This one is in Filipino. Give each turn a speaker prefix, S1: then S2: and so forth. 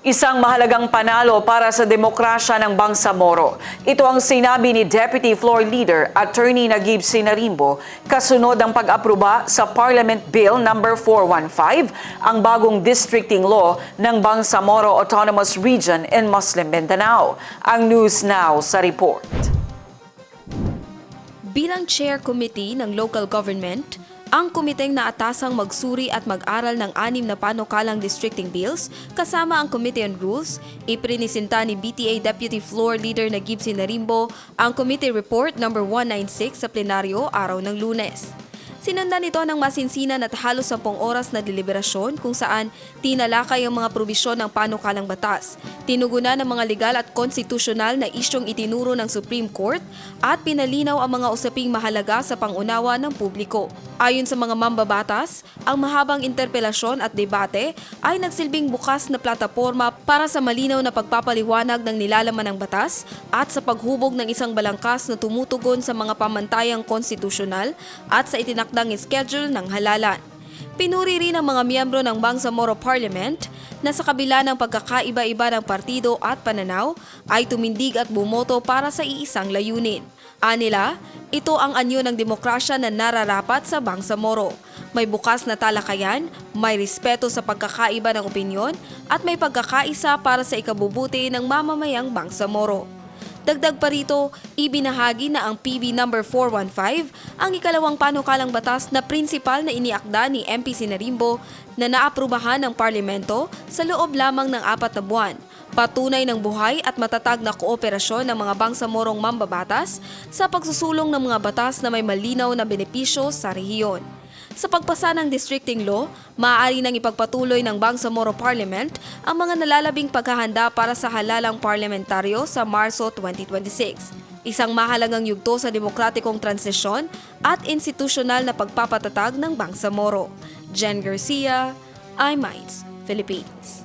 S1: Isang mahalagang panalo para sa demokrasya ng Bangsamoro. Ito ang sinabi ni Deputy Floor Leader Attorney Nagib Sinarimbo kasunod ng pag-aproba sa Parliament Bill No. 415, ang bagong districting law ng Bangsamoro Autonomous Region in Muslim Mindanao. Ang News Now sa report.
S2: Bilang Chair Committee ng Local Government, ang komiteng naatasang magsuri at mag-aral ng 6 na panukalang districting bills kasama ang Committee on Rules, iprinisinta ni BTA Deputy Floor Leader Nagib Sinarimbo ang Committee Report No. 196 sa plenaryo araw ng Lunes. Sinundan ito ng masinsinan at halos 10 oras na deliberasyon kung saan tinalakay ang mga probisyon ng panukalang batas, tinugunan ng mga legal at konstitusyonal na isyong itinuro ng Supreme Court at pinalinaw ang mga usaping mahalaga sa pangunawa ng publiko. Ayon sa mga mambabatas, ang mahabang interpelasyon at debate ay nagsilbing bukas na plataporma para sa malinaw na pagpapaliwanag ng nilalaman ng batas at sa paghubog ng isang balangkas na tumutugon sa mga pamantayang konstitusyonal at sa itinakdang schedule ng halalan. Pinuri rin ng mga miyembro ng Bangsamoro Parliament na sa kabila ng pagkakaiba-iba ng partido at pananaw ay tumindig at bumoto para sa iisang layunin. Anila, ito ang anyo ng demokrasya na nararapat sa Bangsamoro. May bukas na talakayan, may respeto sa pagkakaiba ng opinyon at may pagkakaisa para sa ikabubuti ng mamamayang Bangsamoro. Dagdag pa rito, ibinahagi na ang PB No. 415, ang ikalawang panukalang batas na prinsipal na iniakda ni MP Sinarimbo na naaprubahan ng parlamento sa loob lamang ng 4 na buwan. Patunay ng buhay at matatag na kooperasyon ng mga Bangsamorong mambabatas sa pagsusulong ng mga batas na may malinaw na benepisyo sa rehiyon. Sa pagpasa ng districting law, maaari nang ipagpatuloy ng Bangsamoro Parliament ang mga nalalabing paghahanda para sa halalang parlamentaryo sa Marso 2026. Isang mahalagang yugto sa demokratikong transisyon at institusyonal na pagpapatatag ng Bangsamoro. Jen Garcia, iMinds, Philippines.